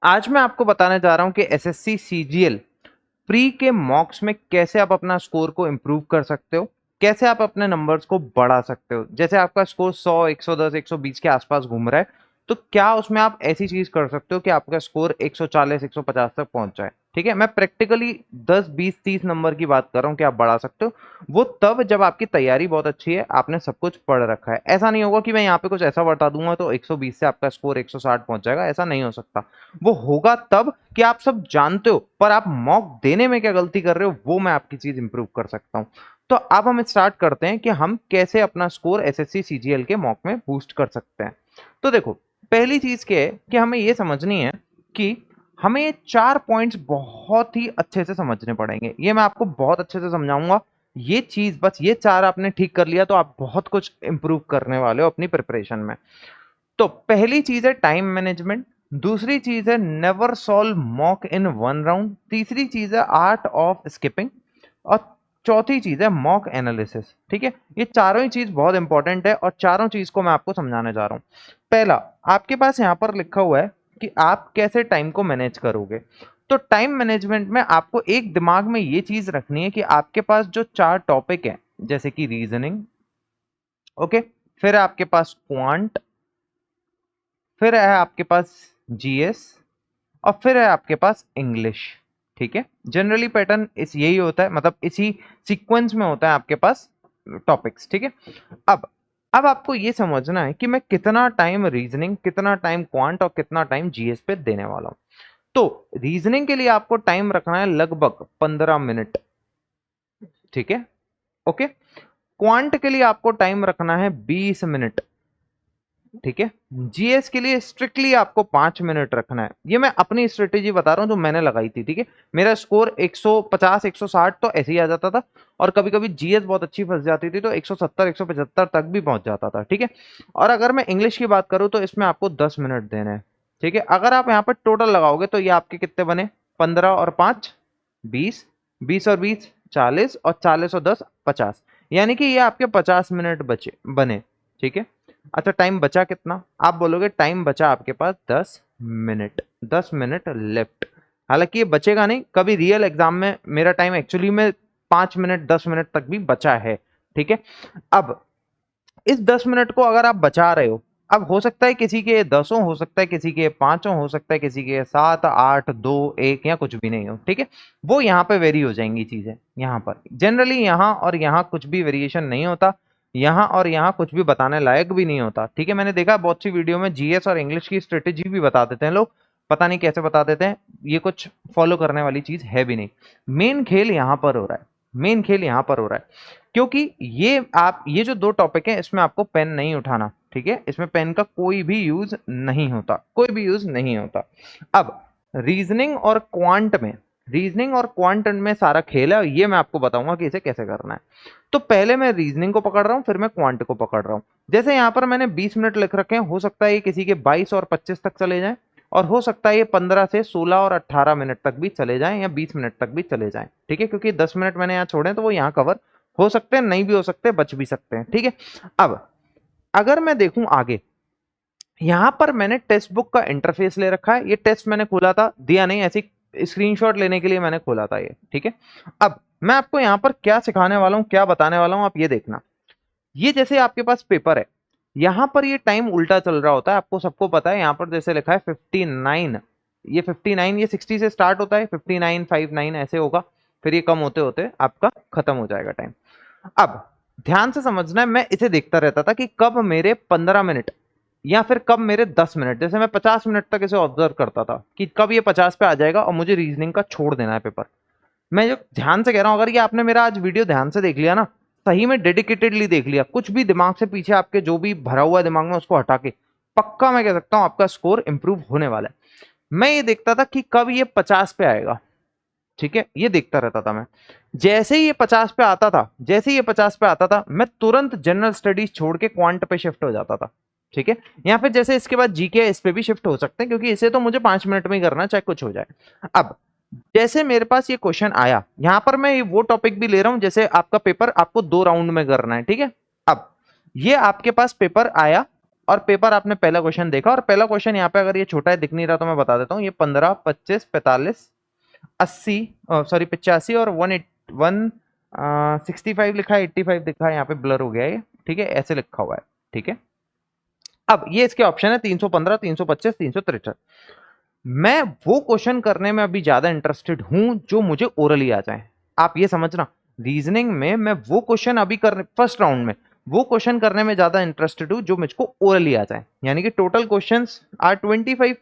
आज मैं आपको बताने जा रहा हूं कि एसएससी सीजीएल प्री के मॉक्स में कैसे आप अपना स्कोर को इम्प्रूव कर सकते हो, कैसे आप अपने नंबर्स को बढ़ा सकते हो। जैसे आपका स्कोर 100, 110, 120 के आसपास घूम रहा है, तो क्या उसमें आप ऐसी चीज कर सकते हो कि आपका स्कोर 140, 150 तक पहुंच जाए। ठीक है, मैं प्रैक्टिकली 10, 20, 30 नंबर की बात कर रहा हूं कि आप बढ़ा सकते हो। वो तब जब आपकी तैयारी बहुत अच्छी है, आपने सब कुछ पढ़ रखा है। ऐसा नहीं होगा कि मैं यहाँ पे कुछ ऐसा बता दूंगा तो 120 से आपका स्कोर 160 पहुंच जाएगा, ऐसा नहीं हो सकता। वो होगा तब कि आप सब जानते हो, पर आप मॉक देने में क्या गलती कर रहे हो, वो मैं आपकी चीज इंप्रूव कर सकता हूं। तो अब हम स्टार्ट करते हैं कि हम कैसे अपना स्कोर एसएससी सीजीएल के मॉक में बूस्ट कर सकते हैं। तो देखो, पहली चीज क्या है कि हमें यह समझनी है कि हमें ये 4 पॉइंट्स बहुत ही अच्छे से समझने पड़ेंगे। ये मैं आपको बहुत अच्छे से समझाऊंगा। ये चीज बस ये 4 आपने ठीक कर लिया तो आप बहुत कुछ इंप्रूव करने वाले हो अपनी प्रिपरेशन में। तो पहली चीज है टाइम मैनेजमेंट, दूसरी चीज है never solve mock in one round, तीसरी चीज है आर्ट ऑफ स्किपिंग, और चौथी चीज है मॉक एनालिसिस। ठीक है, ये चारों ही चीज बहुत इंपॉर्टेंट है और चारों चीज को मैं आपको समझाने जा रहा हूं। पहला, आपके पास यहां पर लिखा हुआ है कि आप कैसे टाइम को मैनेज करोगे। तो टाइम मैनेजमेंट में आपको एक दिमाग में ये चीज रखनी है कि आपके पास जो 4 टॉपिक हैं, जैसे कि रीजनिंग, ओके, फिर है आपके पास क्वांट, फिर है आपके पास जीएस, और फिर है आपके पास इंग्लिश। ठीक है, जनरली पैटर्न इस यही होता है, मतलब इसी सीक्वेंस में होता है आपके पास टॉपिक्स। ठीक है, अब अब आपको ये समझना है कि मैं कितना टाइम रीजनिंग, कितना टाइम क्वांट और कितना टाइम जीएस पे देने वाला हूं। तो रीजनिंग के लिए आपको टाइम रखना है लगभग 15 मिनट। ठीक है, ओके। क्वांट के लिए आपको टाइम रखना है 20 मिनट। ठीक है, जीएस के लिए स्ट्रिक्टली आपको 5 मिनट रखना है। ये मैं अपनी स्ट्रेटेजी बता रहा हूं जो मैंने लगाई थी। ठीक है, मेरा स्कोर 150, 160 तो ऐसे ही आ जाता था, और कभी कभी जीएस बहुत अच्छी फंस जाती थी तो 170, 175 तक भी पहुंच जाता था। ठीक है, और अगर मैं इंग्लिश की बात करूं तो इसमें आपको 10 मिनट देने हैं। ठीक है, अगर आप यहाँ पर टोटल लगाओगे तो ये आपके कितने बने, 15 और 5 20, 20 और 20 40, और 40 और 10 50, यानी कि ये आपके 50 मिनट बचे बने। ठीक है, अच्छा टाइम बचा कितना, आप बोलोगे टाइम बचा आपके पास 10 मिनट, 10 मिनट लेफ्ट। हालांकि ये बचेगा नहीं, कभी रियल एग्जाम में मेरा टाइम एक्चुअली में 5 मिनट 10 मिनट तक भी बचा है। ठीक है, अब इस 10 मिनट को अगर आप बचा रहे हो, अब हो सकता है किसी के 10 हो सकता है किसी के 5 हो सकता है किसी के 7, 8, 2, 1 या कुछ भी नहीं हो। ठीक है, वो यहाँ पे वेरी हो जाएंगी चीजें। यहाँ पर जनरली यहाँ और यहाँ कुछ भी वेरिएशन नहीं होता, यहाँ और यहाँ कुछ भी बताने लायक भी नहीं होता। ठीक है, मैंने देखा बहुत सी वीडियो में जीएस और इंग्लिश की स्ट्रेटेजी भी बता देते हैं लोग, पता नहीं कैसे बता देते हैं, ये कुछ फॉलो करने वाली चीज है भी नहीं। मेन खेल यहाँ पर हो रहा है, मेन खेल यहाँ पर हो रहा है, क्योंकि ये जो 2 टॉपिक हैं इसमें आपको पेन नहीं उठाना। ठीक है, इसमें पेन का कोई भी यूज नहीं होता, कोई भी यूज नहीं होता। अब रीजनिंग और क्वांट में, रीजनिंग और क्वांट में सारा खेल है, ये मैं आपको बताऊंगा कि इसे कैसे करना है। तो पहले मैं रीजनिंग को पकड़ रहा हूं, फिर मैं क्वांट को पकड़ रहा हूं। जैसे यहां पर मैंने 20 मिनट लिख रखे हैं, हो सकता है ये किसी के 22 और 25 तक चले जाएं, और हो सकता है ये 15 से 16 और 18 मिनट तक भी चले जाएं, या 20 मिनट तक भी चले जाएं। ठीक है, क्योंकि 10 मिनट मैंने यहाँ छोड़े तो वो यहाँ कवर हो सकते हैं, नहीं भी हो सकते, बच भी सकते हैं। ठीक है, अब अगर मैं देखूं आगे, यहां पर मैंने टेक्स्ट बुक का इंटरफेस ले रखा है। ये टेस्ट मैंने खोला था, दिया नहीं, ऐसी स्क्रीनशॉट लेने के लिए मैंने खोला था ये। ठीक है, अब मैं आपको यहां पर क्या सिखाने वाला हूं, क्या बताने वाला हूं, आप ये देखना। ये जैसे आपके पास पेपर है, यहां पर ये टाइम उल्टा चल रहा होता है, आपको सबको पता है। यहां पर जैसे लिखा है 59, ये 59, ये 60 से स्टार्ट होता है, 59, 59 ऐसे होगा, फिर ये कम होते होते आपका खत्म हो जाएगा टाइम। अब ध्यान से समझना है, मैं इसे देखता रहता था कि कब मेरे 15 मिनट या फिर कब मेरे 10 मिनट, जैसे मैं 50 मिनट तक इसे ऑब्जर्व करता था कि कब ये 50 पे आ जाएगा और मुझे रीजनिंग का छोड़ देना है पेपर। मैं जो ध्यान से कह रहा हूं, अगर ये आपने मेरा आज वीडियो ध्यान से देख लिया ना, सही में डेडिकेटेडली देख लिया, कुछ भी दिमाग से पीछे आपके जो भी भरा हुआ है दिमाग में उसको हटा के, पक्का मैं कह सकता हूं आपका स्कोर इंप्रूव होने वाला है। मैं ये देखता था कि कब ये 50 पे आएगा। ठीक है, ये देखता रहता था मैं। जैसे ही ये 50 पे आता था, जैसे ही ये 50 पे आता था, मैं तुरंत जनरल स्टडीज छोड़ के क्वांट पे शिफ्ट हो जाता था। ठीक है, या फिर जैसे इसके बाद जीके, इस पे भी शिफ्ट हो सकते हैं, क्योंकि इसे तो मुझे 5 मिनट में ही करना है, चाहे कुछ हो जाए। अब जैसे मेरे पास ये क्वेश्चन आया, यहां पर मैं वो टॉपिक भी ले रहा हूं, जैसे आपका पेपर आपको 2 राउंड में करना है। ठीक है, अब ये आपके पास पेपर आया, और पेपर आपने पहला क्वेश्चन देखा, और पहला क्वेश्चन यहाँ पे अगर ये छोटा है दिख नहीं रहा तो मैं बता देता हूँ, ये 15, 25, 45, 80, सॉरी 85 और 165 लिखा है, 85 लिखा है, यहाँ पे ब्लर हो गया ये, ठीक है, ऐसे लिखा हुआ है, ठीक है। अब ये इसके ऑप्शन है 315, 325, 363। मैं वो क्वेश्चन करने में अभी ज्यादा इंटरेस्टेड हूं जो मुझे ओरली आ जाए। आप ये समझना, रीजनिंग में मैं वो क्वेश्चन अभी कर फर्स्ट राउंड में वो क्वेश्चन करने में ज्यादा इंटरेस्टेड हूं जो मुझको ओरली आ जाए। यानी कि टोटल क्वेश्चंस आर 25,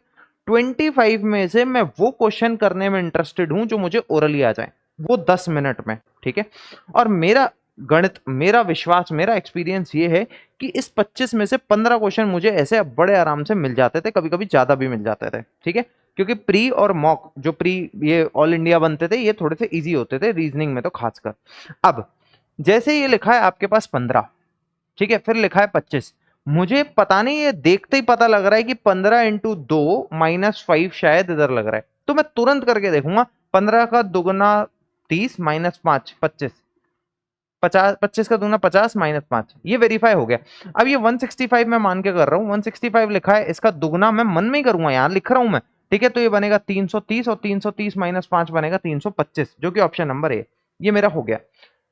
25 में से मैं वो क्वेश्चन करने में इंटरेस्टेड हूं जो मुझे ओरली आ जाए, वो 10 मिनट में, ठीक है। और मेरा गणित, मेरा विश्वास, मेरा एक्सपीरियंस ये है कि इस 25 में से 15 क्वेश्चन मुझे ऐसे बड़े आराम से मिल जाते थे, कभी कभी ज्यादा भी मिल जाते थे, ठीक है। क्योंकि प्री और मॉक, जो प्री ये ऑल इंडिया बनते थे, ये थोड़े से इजी होते थे रीजनिंग में तो खासकर। अब जैसे ये लिखा है आपके पास 15, ठीक है, फिर लिखा है 25, मुझे पता नहीं, ये देखते ही पता लग रहा है कि 15 इंटू 2 -5 शायद इधर लग रहा है, तो मैं तुरंत करके देखूंगा। 15 का दुगना 30 -5 25, 50, 25 का दूना 50 -5, ये वेरीफाई हो गया। अब ये 165 मैं मान के कर रहा हूं, 165 लिखा है, इसका दुगना मैं मन में ही करूंगा, यहां लिख रहा हूं मैं, ठीक है। तो ये बनेगा 330 और 330 -5 बनेगा 325, जो कि ऑप्शन नंबर ए। ये मेरा हो गया,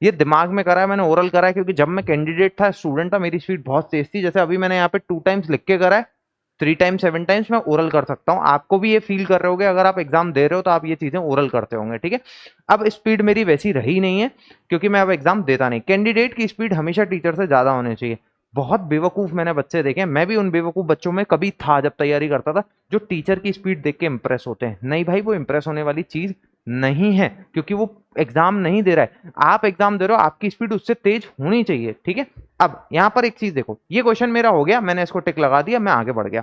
ये दिमाग में करा है मैंने, ओरल करा है, क्योंकि जब मैं कैंडिडेट था, स्टूडेंट था, मेरी स्पीड बहुत तेज थी। जैसे अभी मैंने यहाँ पे 2 टाइम्स लिख के करा है, 3 टाइम्स 7 टाइम्स मैं ओरल कर सकता हूँ। आपको भी ये फील कर रहे होगे, अगर आप एग्जाम दे रहे हो तो आप ये चीजें ओरल करते होंगे, ठीक है। अब स्पीड मेरी वैसी रही नहीं है, क्योंकि मैं अब एग्जाम देता नहीं। कैंडिडेट की स्पीड हमेशा टीचर से ज्यादा होनी चाहिए। बहुत बेवकूफ मैंने बच्चे देखे हैं, मैं भी उन बेवकूफ बच्चों में कभी था जब तैयारी करता था, जो टीचर की स्पीड देख के इंप्रेस होते हैं। नहीं भाई, वो इंप्रेस होने वाली चीज नहीं है, क्योंकि वो एग्जाम नहीं दे रहा है, आप एग्जाम दे रहे हो, आपकी स्पीड उससे तेज होनी चाहिए, ठीक है। अब यहां पर एक चीज देखो, ये क्वेश्चन मेरा हो गया, मैंने इसको टिक लगा दिया, मैं आगे बढ़ गया।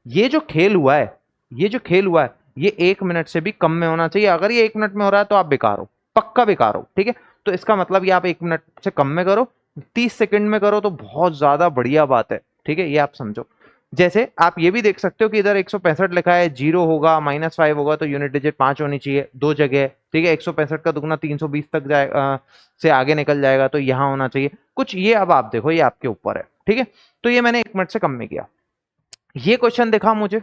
ये जो खेल हुआ है, ये जो खेल हुआ है, ये 1 मिनट से भी कम में होना चाहिए। अगर ये 1 मिनट में हो रहा है तो आप बेकार हो, पक्का बेकार हो, ठीक है। तो इसका मतलब ये आप 1 मिनट से कम में करो, 30 सेकंड में करो तो बहुत ज्यादा बढ़िया बात है, ठीक है, ये आप समझो। जैसे आप ये भी देख सकते हो कि इधर 165 लिखा है, 0 होगा, -5 होगा, तो यूनिट डिजिट 5 होनी चाहिए, 2 जगह, ठीक है। 165 का दुगना 320 तक जाएगा, से आगे निकल जाएगा, तो यहां होना चाहिए कुछ। ये अब आप देखो, ये आपके ऊपर है, ठीक है। तो ये मैंने 1 मिनट से कम में किया। ये क्वेश्चन देखा मुझे,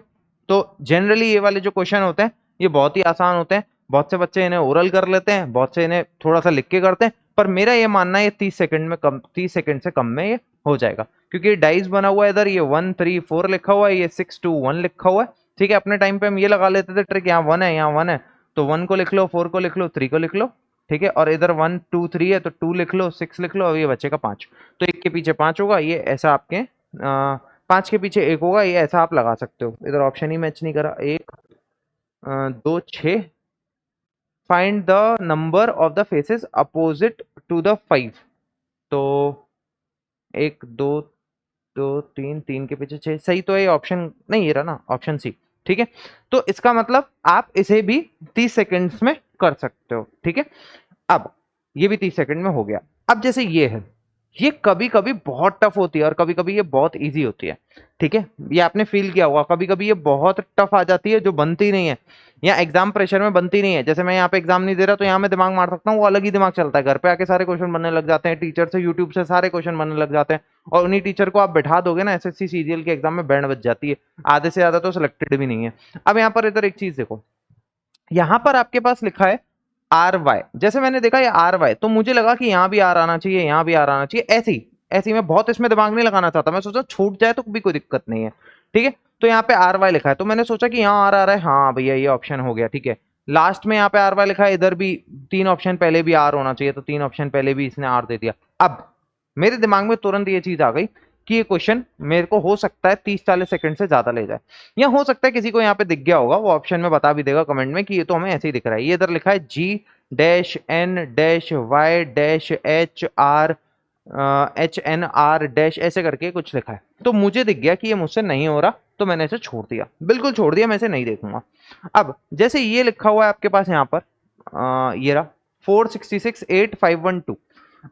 तो जनरली ये वाले जो क्वेश्चन होते हैं ये बहुत ही आसान होते हैं। बहुत से बच्चे इन्हें ओरल कर लेते हैं, बहुत से इन्हें थोड़ा सा लिख के करते हैं, पर मेरा ये मानना है ये 30 सेकंड में कम, 30 सेकंड से कम में ये हो जाएगा। क्योंकि ये डाइस बना हुआ है, इधर ये 1 3 4 लिखा हुआ है, ये 6 2 1 लिखा हुआ है, ठीक है। अपने टाइम पे हम ये लगा लेते थे ट्रिक, यहाँ 1 है, यहाँ 1 है, तो 1 को लिख लो, 4 को लिख लो, 3 को लिख लो, ठीक है। और इधर 1 2 3 है, तो 2 लिख लो, 6 लिख लो, और ये बचेगा 5। तो 1 के पीछे 5 होगा, ये ऐसा आपके 5 के पीछे 1 होगा, ये ऐसा आप लगा सकते हो। इधर ऑप्शन ही मैच नहीं करा, 1 2 6, find the number of the faces opposite to the 5। तो 1 2 2 3, 3 के पीछे 6, सही तो है ऑप्शन, नहीं ये रहा ना ऑप्शन सी, ठीक है। तो इसका मतलब आप इसे भी 30 सेकंड्स में कर सकते हो, ठीक है। अब ये भी 30 सेकंड में हो गया। अब जैसे ये है, ये कभी कभी बहुत टफ होती है और कभी कभी ये बहुत इजी होती है, ठीक है। ये आपने फील किया होगा, कभी कभी ये बहुत टफ आ जाती है जो बनती नहीं है, या एग्जाम प्रेशर में बनती नहीं है। जैसे मैं यहाँ पे एग्जाम नहीं दे रहा तो यहाँ मैं दिमाग मार सकता हूँ, वो अलग ही दिमाग चलता है, घर पे आके सारे क्वेश्चन बनने लग जाते हैं, टीचर से यूट्यूब से सारे क्वेश्चन बनने लग जाते हैं, और उन्हीं टीचर को आप बैठा दोगे ना, एसएससी सीजीएल के एग्जाम में बैंड बज जाती है, आधे से ज्यादा तो सिलेक्टेड भी नहीं है। अब यहाँ पर इधर एक चीज देखो, यहां पर आपके पास लिखा है आर वाई, जैसे मैंने देखा ये आर वाई, तो मुझे लगा कि यहां भी आर आना चाहिए, यहां भी आर आना चाहिए, ऐसे ही ऐसे ही। मैं बहुत इसमें दिमाग नहीं लगाना चाहता, मैं सोचा छूट जाए तो भी कोई दिक्कत नहीं है, ठीक है। तो यहाँ पे आर वाई लिखा है, तो मैंने सोचा कि यहाँ आर आ रहा है, हाँ भैया ये ऑप्शन हो गया, ठीक है। लास्ट में यहाँ पे आर वाई लिखा है, इधर भी 3 ऑप्शन पहले भी आर होना चाहिए, तो 3 ऑप्शन पहले भी इसने आर दे दिया। अब मेरे दिमाग में तुरंत ये चीज आ गई कि ये क्वेश्चन मेरे को हो सकता है 30-40 सेकंड से ज्यादा ले जाए, या हो सकता है किसी को यहाँ पे दिख गया होगा, वो ऑप्शन में बता भी देगा कमेंट में कि ये तो हमें ऐसे ही दिख रहा है। ये इधर लिखा है G-N-Y-H-R-H-N-R- ऐसे करके कुछ लिखा है, तो मुझे दिख गया कि ये मुझसे नहीं हो रहा, तो मैंने इसे छोड़ दिया, बिल्कुल छोड़ दिया, मैं इसे नहीं देखूंगा। अब जैसे ये लिखा हुआ है आपके पास यहाँ पर, ये रहा 4668512।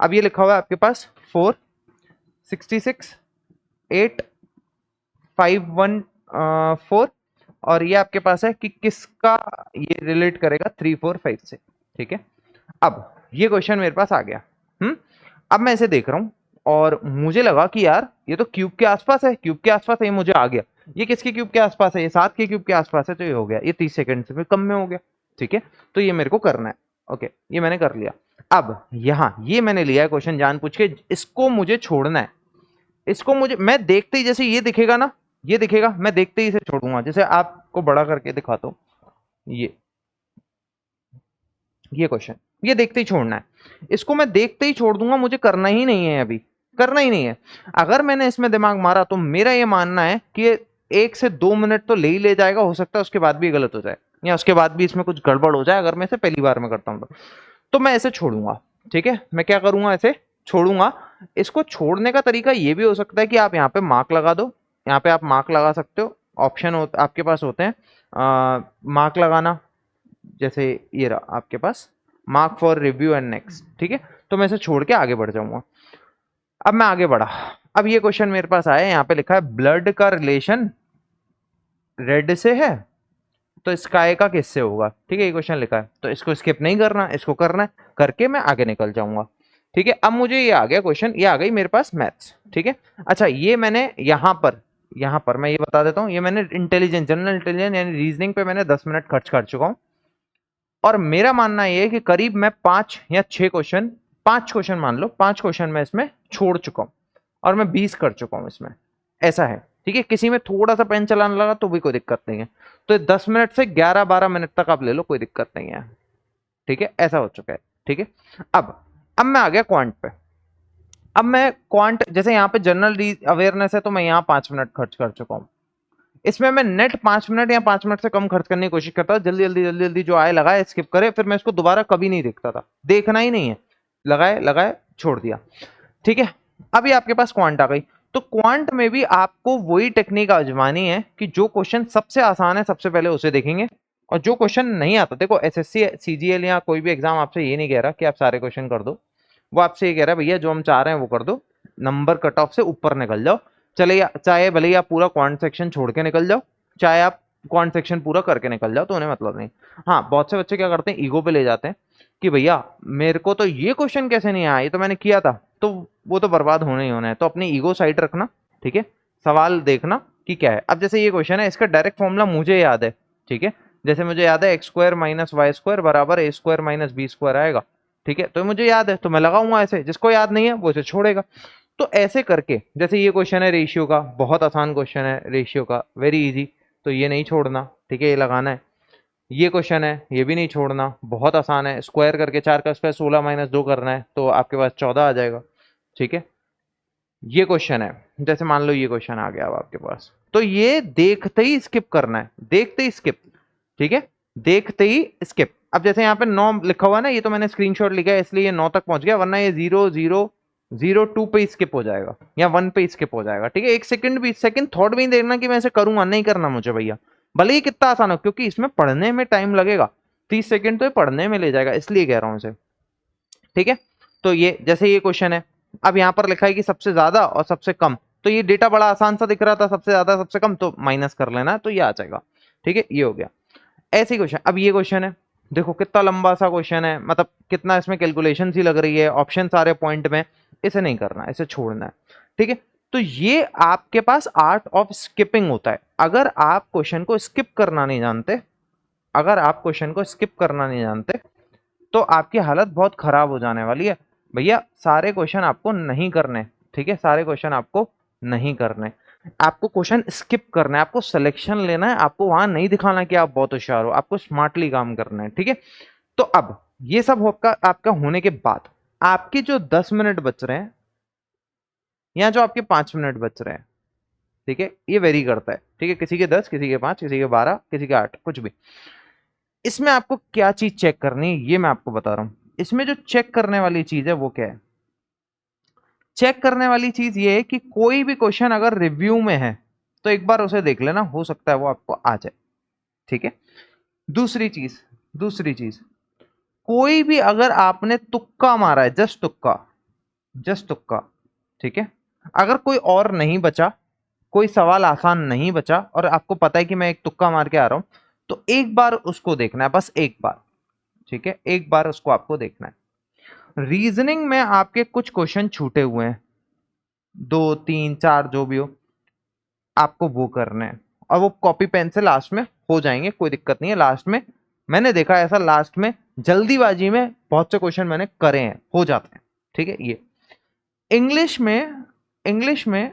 अब ये लिखा हुआ है आपके पास 4668514, और ये आपके पास है कि किसका ये रिलेट करेगा 3 4 5 से, ठीक है। अब ये क्वेश्चन मेरे पास आ गया। अब मैं इसे देख रहा हूं, और मुझे लगा कि यार ये तो क्यूब के आसपास है, क्यूब के आसपास है, ये मुझे आ गया। ये किसके क्यूब के आसपास है? ये 7 के क्यूब के आसपास है, तो ये हो गया, ये 30 सेकंड से भी कम में हो गया। ठीक है, तो ये मेरे को करना है। ओके, ये मैंने कर लिया। अब यहाँ ये मैंने लिया है क्वेश्चन जान पूछ के, इसको मुझे छोड़ना है। इसको मुझे, मैं देखते ही जैसे ये दिखेगा ना, ये दिखेगा, मैं देखते ही इसे छोड़ूंगा। जैसे आपको बड़ा करके दिखाता हूँ, ये क्वेश्चन, ये देखते ही छोड़ना है। इसको मैं देखते ही छोड़ दूंगा, मुझे करना ही नहीं है, अभी करना ही नहीं है। अगर मैंने इसमें दिमाग मारा तो मेरा ये मानना है कि 1 से 2 मिनट तो ले ही ले जाएगा, हो सकता है उसके बाद भी गलत हो जाए, या उसके बाद भी इसमें कुछ गड़बड़ हो जाए, अगर मैं इसे पहली बार में करता हूं तो मैं ऐसे छोड़ूंगा। ठीक है, मैं क्या करूंगा, ऐसे छोड़ूंगा। इसको छोड़ने का तरीका ये भी हो सकता है कि आप यहाँ पे मार्क लगा दो, यहाँ पे आप मार्क लगा सकते हो, ऑप्शन आपके पास होते हैं मार्क लगाना। जैसे ये रहा आपके पास, mark for review and next. ठीक है, तो मैं इसे छोड़ के आगे बढ़ जाऊंगा। अब मैं आगे बढ़ा, अब ये क्वेश्चन मेरे पास आया, यहाँ पे लिखा है ब्लड का रिलेशन रेड से है तो स्काई का किससे होगा। ठीक है, ये क्वेश्चन लिखा है, तो इसको स्किप नहीं करना, इसको करना है, करके मैं आगे निकल जाऊंगा। ठीक है, अब मुझे ये आ गया क्वेश्चन, ये आ गई मेरे पास मैथ्स। ठीक है, अच्छा ये मैंने यहाँ पर मैं ये बता देता हूँ, ये मैंने इंटेलिजेंस, जनरल इंटेलिजेंस यानी रीजनिंग पे मैंने 10 मिनट खर्च कर चुका हूँ। और मेरा मानना यह है कि करीब मैं 5 या 6 क्वेश्चन, 5 क्वेश्चन मान लो, 5 क्वेश्चन मैं इसमें छोड़ चुका हूं, और मैं 20 कर चुका हूं इसमें। ऐसा है। ठीक है, किसी में थोड़ा सा पेन चलाने लगा तो भी कोई दिक्कत नहीं है। तो 10 मिनट से 11-12 मिनट तक आप ले लो, कोई दिक्कत नहीं है। ठीक है, ऐसा हो चुका है। ठीक है, अब मैं आ गया क्वांट पे। अब मैं क्वांट, जैसे यहाँ पे जनरल अवेयरनेस है, तो मैं यहाँ 5 मिनट खर्च कर चुका हूँ। इसमें मैं नेट 5 मिनट या 5 मिनट से कम खर्च करने की कोशिश करता था। जल्दी जल्दी जल्दी जल्दी जो आए लगाए, स्किप करे, फिर मैं इसको दोबारा कभी नहीं देखता था, देखना ही नहीं है, लगाए लगाए छोड़ दिया। ठीक है, अभी आपके पास क्वांट आ गई, तो क्वांट में भी आपको वही टेक्निक आजमानी है कि जो क्वेश्चन सबसे आसान है सबसे पहले उसे देखेंगे, और जो क्वेश्चन नहीं आता, देखो एसएससी सीजीएल या कोई भी एग्जाम आपसे ये नहीं कह रहा कि आप सारे क्वेश्चन कर दो, वो आपसे ये कह रहा है भैया जो हम चाह रहे हैं वो कर दो, नंबर कट ऑफ से ऊपर निकल जाओ। चले, चाहे भले ही आप पूरा क्वांट सेक्शन छोड़ के निकल जाओ, चाहे आप क्वांट सेक्शन पूरा करके निकल जाओ, तो उन्हें मतलब नहीं। हाँ, बहुत से बच्चे क्या करते हैं, ईगो पे ले जाते हैं कि भैया मेरे को तो ये क्वेश्चन कैसे नहीं आया, ये तो मैंने किया था, तो वो तो बर्बाद होने ही होना है। तो अपनी ईगो साइड रखना। ठीक है, सवाल देखना कि क्या है। अब जैसे ये क्वेश्चन है, इसका डायरेक्ट फॉर्मूला मुझे याद है। ठीक है, जैसे मुझे याद है x square minus y square बराबर a square minus b square आएगा। ठीक है, तो मुझे याद है तो मैं लगाऊंगा ऐसे, जिसको याद नहीं है वो इसे छोड़ेगा। तो ऐसे करके, जैसे ये क्वेश्चन है रेशियो का, बहुत आसान क्वेश्चन है रेशियो का, वेरी इजी, तो ये नहीं छोड़ना। ठीक है, ये लगाना है। ये क्वेश्चन है, ये भी नहीं छोड़ना, बहुत आसान है, स्क्वायर करके 4 का स्क्वायर 16 माइनस 2 करना है, तो आपके पास 14 आ जाएगा। ठीक है, ये क्वेश्चन है, जैसे मान लो ये क्वेश्चन आ गया अब आपके पास, तो ये देखते ही स्किप करना है, देखते ही स्किप। ठीक है, देखते ही स्किप। अब जैसे यहाँ पे 9 लिखा हुआ है ना, ये तो मैंने स्क्रीनशॉट लिखा है इसलिए ये 9 तक पहुंच गया, वरना ये 0-0-0-2 पे स्किप हो जाएगा या 1 पे स्किप हो जाएगा। ठीक है, एक सेकंड थॉट भी नहीं देखना कि मैं ऐसे करूंगा, नहीं करना मुझे भैया, भले ही कितना आसान हो, क्योंकि इसमें पढ़ने में टाइम लगेगा। 30 सेकंड तो ये पढ़ने में ले जाएगा, इसलिए कह रहा हूं इसे। ठीक है, तो ये जैसे ये क्वेश्चन है, अब यहाँ पर लिखा है कि सबसे ज्यादा और सबसे कम, तो ये डेटा बड़ा आसान सा दिख रहा था, सबसे ज्यादा सबसे कम, तो माइनस कर लेना, तो ये आ जाएगा। ठीक है, ये हो गया। ऐसे क्वेश्चन, अब ये क्वेश्चन है, देखो कितना लंबा सा क्वेश्चन है, मतलब कितना इसमें कैलकुलेशन सी लग रही है, ऑप्शन सारे पॉइंट में, इसे नहीं करना, इसे छोड़ना है। ठीक है, तो ये आपके पास आर्ट ऑफ स्किपिंग होता है। अगर आप क्वेश्चन को स्किप करना नहीं जानते, अगर आप क्वेश्चन को स्किप करना नहीं जानते, तो आपकी हालत बहुत खराब हो जाने वाली है। भैया सारे क्वेश्चन आपको नहीं करने। ठीक है, सारे क्वेश्चन आपको नहीं करने, आपको क्वेश्चन स्किप करना है, आपको सिलेक्शन लेना है, आपको वहां नहीं दिखाना कि आप बहुत होशियार हो, आपको स्मार्टली काम करना है। ठीक है, तो अब ये सब आपका होने के बाद आपके जो 10 मिनट बच रहे हैं या जो आपके 5 मिनट बच रहे हैं, ठीक है, ये वेरी करता है। ठीक है, किसी के 10, किसी के 5, किसी के 12, किसी के 8, कुछ भी। इसमें आपको क्या चीज चेक करनी है ये मैं आपको बता रहा हूं। इसमें जो चेक करने वाली चीज है वो क्या है, चेक करने वाली चीज ये है कि कोई भी क्वेश्चन अगर रिव्यू में है तो एक बार उसे देख लेना, हो सकता है वो आपको आ जाए। ठीक है, दूसरी चीज कोई भी अगर आपने तुक्का मारा है, जस्ट तुक्का, ठीक है, अगर कोई और नहीं बचा, कोई सवाल आसान नहीं बचा और आपको पता है कि मैं एक तुक्का मार के आ रहा हूं, तो एक बार उसको देखना है, बस एक बार। ठीक है, एक बार उसको आपको देखना है। रीजनिंग में आपके कुछ क्वेश्चन छूटे हुए हैं, 2 3 4 जो भी हो, आपको वो करने हैं और वो कॉपी पेन से लास्ट में हो जाएंगे, कोई दिक्कत नहीं है। लास्ट में मैंने देखा ऐसा, लास्ट में जल्दीबाजी में बहुत से क्वेश्चन मैंने करे हैं, हो जाते हैं। ठीक है। ये इंग्लिश में इंग्लिश में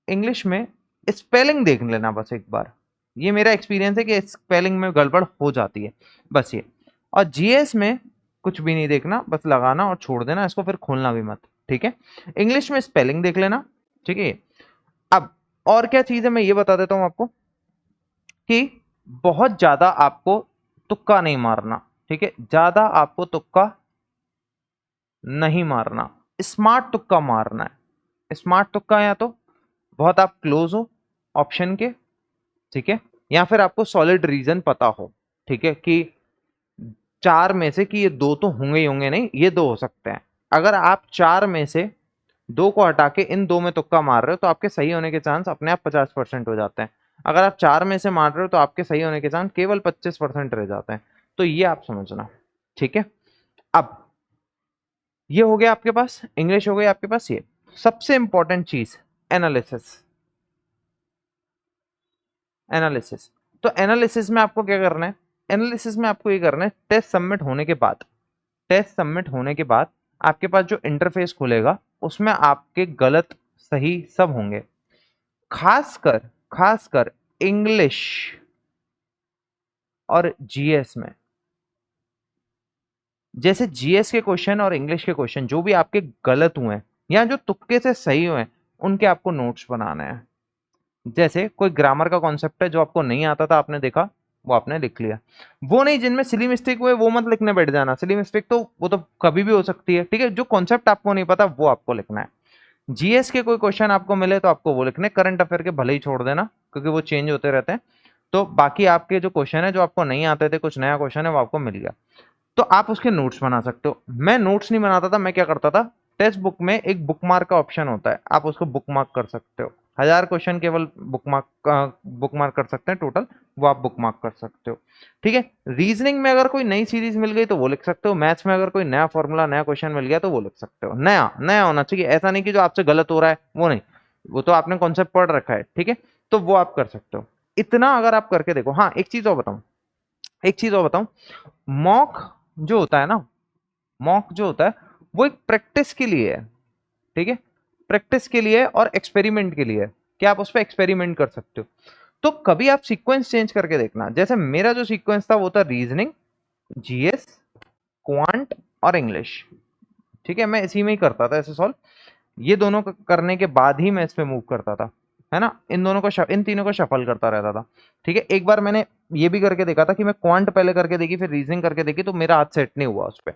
इंग्लिश में स्पेलिंग देख लेना बस एक बार। ये मेरा एक्सपीरियंस है कि स्पेलिंग में गड़बड़ हो जाती है, बस ये। और जीएस में कुछ भी नहीं देखना, बस लगाना और छोड़ देना इसको, फिर खोलना भी मत। ठीक है। इंग्लिश में स्पेलिंग देख लेना। ठीक है। अब और क्या चीज है मैं ये बता देता हूं आपको कि बहुत ज्यादा आपको तुक्का नहीं मारना। ठीक है। ज्यादा आपको तुक्का नहीं मारना, स्मार्ट तुक्का मारना है। स्मार्ट तुक्का या तो बहुत आप क्लोज हो ऑप्शन के, ठीक है, या फिर आपको सॉलिड रीजन पता हो, ठीक है, कि चार में से कि ये दो तो होंगे ही होंगे, नहीं ये दो हो सकते हैं। अगर आप चार में से दो को हटा के इन दो में तुक्का मार रहे हो तो आपके सही होने के चांस अपने आप 50% हो जाते हैं। अगर आप चार में से मार रहे हो तो आपके सही होने के चांस केवल 25% रह जाते हैं। तो ये आप समझना। ठीक है। अब ये हो गया आपके पास, इंग्लिश हो गई आपके पास। ये सबसे इंपॉर्टेंट चीज, एनालिसिस। एनालिसिस। तो एनालिसिस में आपको क्या करना है? एनालिसिस में आपको ये करना है, टेस्ट सबमिट होने के बाद, टेस्ट सबमिट होने के बाद आपके पास जो इंटरफेस खुलेगा उसमें आपके गलत सही सब होंगे। खासकर खासकर इंग्लिश और जीएस में, जैसे जीएस के क्वेश्चन और इंग्लिश के क्वेश्चन जो भी आपके गलत हुए हैं या जो तुक्के से सही हुए हैं, उनके आपको नोट्स बनाने हैं। जैसे कोई ग्रामर का कॉन्सेप्ट है जो आपको नहीं आता था, आपने देखा, वो आपने लिख लिया। वो नहीं जिनमें सिली मिस्टेक हुए वो मत लिखने बैठ जाना। सिली मिस्टेक तो वो तो कभी भी हो सकती है। ठीक है। जो कॉन्सेप्ट आपको नहीं पता वो आपको लिखना है। जीएस के कोई क्वेश्चन आपको मिले तो आपको वो लिखने, करंट अफेयर के भले ही छोड़ देना क्योंकि वो चेंज होते रहते हैं। तो बाकी आपके जो क्वेश्चन है जो आपको नहीं आते थे, कुछ नया क्वेश्चन है वो आपको मिल गया, तो आप उसके नोट्स बना सकते हो। मैं नोट्स नहीं बनाता था, मैं क्या करता था, टेक्स्ट बुक में एक बुकमार्क का ऑप्शन होता है, आप उसको बुकमार्क कर सकते हो। 1000 क्वेश्चन केवल बुकमार्क कर सकते हैं टोटल, वो आप बुकमार्क कर सकते हो। ठीक है। रीजनिंग में अगर कोई नई सीरीज मिल गई तो वो लिख सकते हो। मैथ्स में अगर कोई नया फॉर्मूला नया क्वेश्चन मिल गया तो वो लिख सकते हो। नया नया होना चाहिए, ऐसा नहीं कि जो आपसे गलत हो रहा है वो नहीं, वो तो आपने कॉन्सेप्ट पढ़ रखा है। ठीक है। तो वो आप कर सकते हो। इतना अगर आप करके देखो। हाँ, एक चीज और बताऊं, एक चीज और बताऊं, मॉक जो होता है ना, मॉक जो होता है वो एक प्रैक्टिस के लिए है। ठीक है। प्रैक्टिस के लिए और एक्सपेरिमेंट के लिए, क्या आप उस पर एक्सपेरिमेंट कर सकते हो। तो कभी आप सीक्वेंस चेंज करके देखना। जैसे मेरा जो सीक्वेंस था वो था रीजनिंग, जीएस, क्वांट और इंग्लिश। ठीक है। मैं इसी में ही करता था ऐसे सॉल्व। ये दोनों करने के बाद ही मैं इस पे मूव करता था, है ना। इन दोनों को इन तीनों को शफल करता रहता था। ठीक है। एक बार मैंने ये भी करके देखा था कि मैं क्वांट पहले करके देखी फिर रीजनिंग करके देखी, तो मेरा हाथ सेट नहीं हुआ उस पर।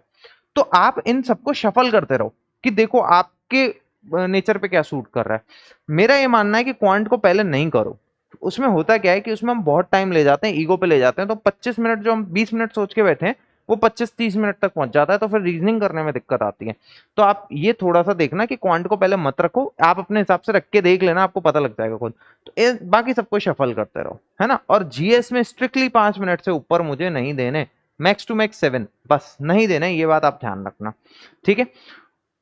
तो आप इन सबको शफल करते रहो कि देखो आपके नेचर पे क्या सूट कर रहा है। मेरा ये मानना है कि क्वांट को पहले नहीं करो। उसमें होता क्या है कि उसमें हम बहुत टाइम ले जाते हैं, ईगो पे ले जाते हैं, तो 25 मिनट जो हम 20 मिनट सोच के बैठे हैं वो 25-30 मिनट तक पहुंच जाता है, तो फिर रीजनिंग करने में दिक्कत आती है। तो आप ये थोड़ा सा देखना कि क्वांट को पहले मत रखो, आप अपने हिसाब से रख के देख लेना, आपको पता लग जाएगा खुद। तो बाकी सबको शफल करते रहो, है ना। और जीएस में स्ट्रिक्टली 5 मिनट से ऊपर मुझे नहीं देने, मैक्स टू मैक्स 7 बस नहीं देना, ये बात आप ध्यान रखना। ठीक है।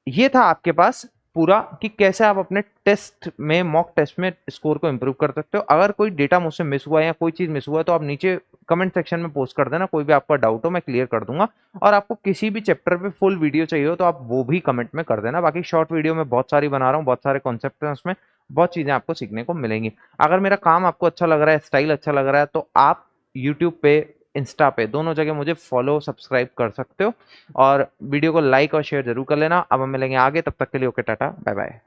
ये था आपके पास पूरा कि कैसे आप अपने टेस्ट में, मॉक टेस्ट में स्कोर को इंप्रूव कर सकते हो। अगर कोई डेटा मुझसे मिस हुआ है या कोई चीज मिस हुआ है तो आप नीचे कमेंट सेक्शन में पोस्ट कर देना, कोई भी आपका डाउट हो मैं क्लियर कर दूंगा। और आपको किसी भी चैप्टर पे फुल वीडियो चाहिए हो तो आप वो भी कमेंट में कर देना। बाकी शॉर्ट वीडियो में बहुत सारी बना रहा हूँ, बहुत सारे कॉन्सेप्ट हैं उसमें, बहुत चीजें आपको सीखने को मिलेंगी। अगर मेरा काम आपको अच्छा लग रहा है, स्टाइल अच्छा लग रहा है, तो आप यूट्यूब पे, इंस्टा पे, दोनों जगह मुझे फॉलो सब्सक्राइब कर सकते हो। और वीडियो को लाइक और शेयर जरूर कर लेना। अब हम मिलेंगे आगे, तब तक के लिए ओके, टाटा, बाय बाय।